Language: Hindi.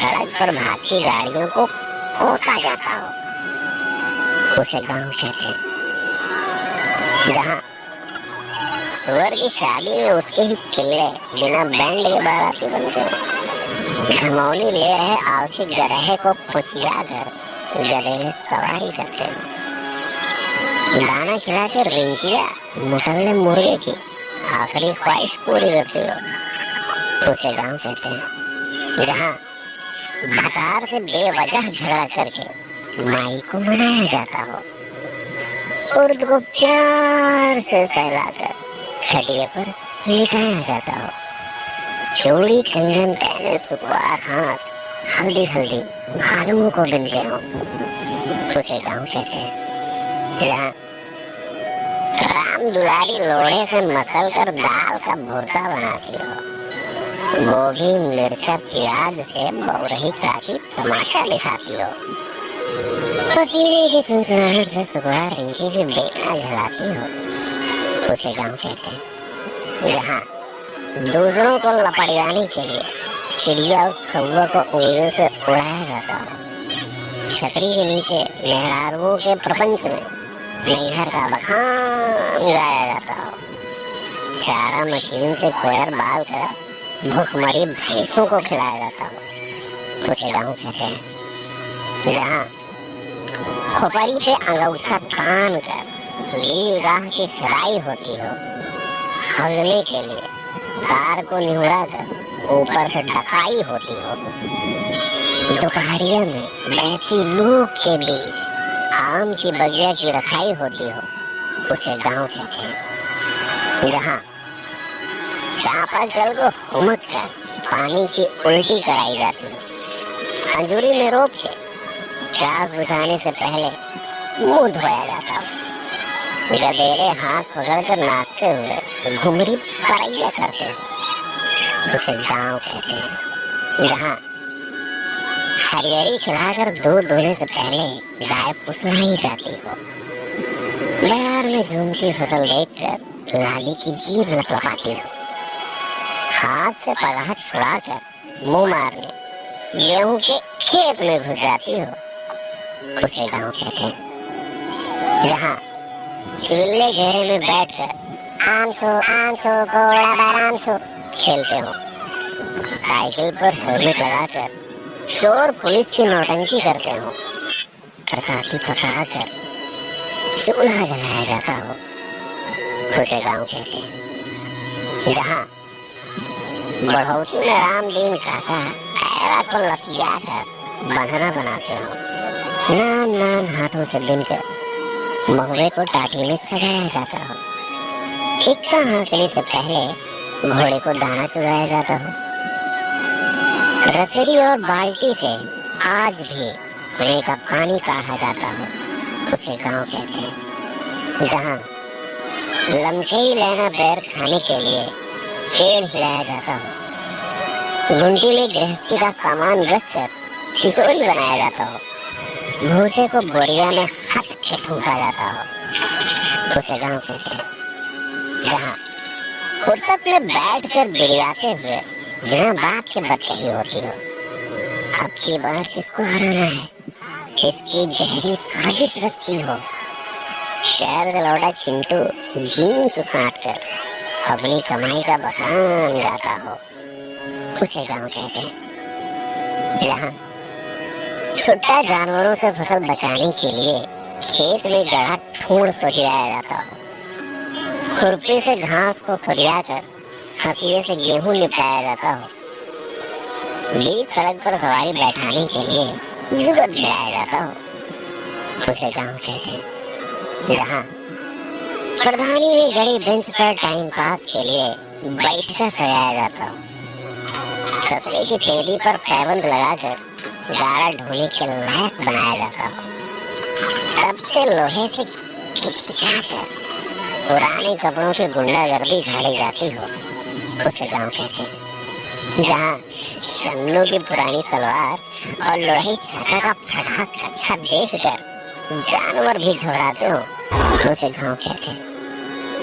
सड़क पर भागती गाड़ियों को कोसा जाता हो, उसे गांव कहते हैं। जहाँ सुअर की शादी में उसके ही पिल्ले बिना बैंड के बाराती बनते हो, घमौनी ले रहे आलसी गधे को कुचिया कर गधे सवारी करते हो, दाना खिलाकर रिंकिया मुटल्ले मुर्गे की आखिरी ख्वाहिश पूरी करते हो, उसे गांव कहते हैं। जहाँ भतार से बेवजह झगड़ा करके माई को मनाया जाता हो, उर्द को प्यार से सहलाकर खटिया पर लेटाया जाता हो, चूड़ी कंगन पहने सुकुवार हाथ हल्दी हल्दी आलूओं को बिनते हो, उसे गांव कहते हैं। जहाँ राम दुलारी लोढ़े से मसल कर दाल का भुर्ता बनाती हो, गोभी मिर्चा प्याज से बौरही काटी तमाशा दिखाती हो, पसीने की चुनचुनाहट से सुकुवार रिंकी भी बेकना झलाती हो, उसे गांव कहते हैं। जहाँ दूसरों को लपड़ियाने के लिए चिड़िया और कौवा को उंगलियों से उड़ाया जाता हो, छतरी के नीचे मेहरारुओं के प्रपंच में नैहर का बखान गाया जाता हो, चारा मशीन से कोयर बाल कर भूखमरी भैंसों को खिलाया जाता हो, उसे गांव कहते हैं। जहाँ खोपड़ी पे अंगूछा तान कर लील राह की खिराई होती हो, हगने के लिए तार को निहुरा कर ऊपर से डकाई होती हो, दोपहरिया में बहती लू के बीच आम की बगिया की रखाई होती हो, उसे गांव कहते हैं। जहाँ चापाकल को हुमक कर पानी की उल्टी कराई जाती हो, अंजूरी में रोक के प्यास बुझाने से पहले मुंह धोया जाता हो, गधेड़े हाथ पकड़कर नाचते हुए घुमरी परैया करते हो, उसे गांव कहते हैं। जहाँ हरियरी खिलाकर दूध धोने से पहले गाय फुसलाई जाती हो, बयार में झूमती फसल देखकर लाली की जीभ लपलपाती हो, हाथ से पगार छुड़ाकर मुंह मारने गेहूं के खेत में घुस जाती हो, उसे गांव कहते हैं। जहाँ चिल्ले घेरे में बैठकर आमसो घोड़ा बारामसो खेलते हो, साइकिल पर हेलमेट लगाकर चोर पुलिस की नौटंकी करते हो, बरसाती पकाकर चूल्हा जलाया जाता हो, उसे गांव कहते हैं। जहाँ बढ़ौती में रामदीन काका पैरा को लतिया कर बंधना बनाते हो, नान नान हाथों से बिनकर महुए को टाटी में सजाया जाता हो, इक्का हाँकने से पहले घोड़े को दाना चुराया जाता हो, रसरी और बाल्टी से आज भी कुएं का पानी काढ़ा जाता हो, उसे गांव कहते हैं। जहाँ लमकई लेना बैर खाने के लिए पेड़ हिलाया जाता हो, गुंटी में गृहस्थी का सामान रखकर किशोरी बनाया जाता हो, भूसे को बोरिया में हच के ठूसा जाता हो, उसे गांव कहते हैं। जहाँ फुर्सत में बैठकर बिड़ियाते हुए बिना बात के बतकही होती हो, अब की बार किसको हराना है, इसकी गहरी साजिश रचती हो, शहर से लौटा चिंटू जीन्स साट कर अपनी कमाई का बखान गाता हो, उसे गांव कहते हैं। यहाँ छुट्टा जानवरों से फसल बचाने के लिए खेत में गढ़ा ठूंड सोचिया जाता हो, खुरपी से घास को खुदिया कर हंसिए से गेहूं निपटाया जाता हो, बीच सड़क पर सवारी बैठाने के लिए जुगत भिड़ाया जाता हो, उसे गांव कहते हैं। जहाँ प्रधानी में गड़ी बेंच पर टाइम पास के लिए बैठका सजाया जाता हो, तसले की पेड़ी पर पैबंद लगाकर गारा ढोने के लायक बनाया जाता हो, तपते लोहे से किचकिचाकर पुराने कपड़ों की गुंडागर्दी झाड़ी जाती हो, उसे गांव कहते हैं। जहाँ शन्नू की पुरानी सलवार और लोढ़ी चाचा का फटा कच्छा देखकर जानवर भी घबराते हो, उसे गांव कहते हैं।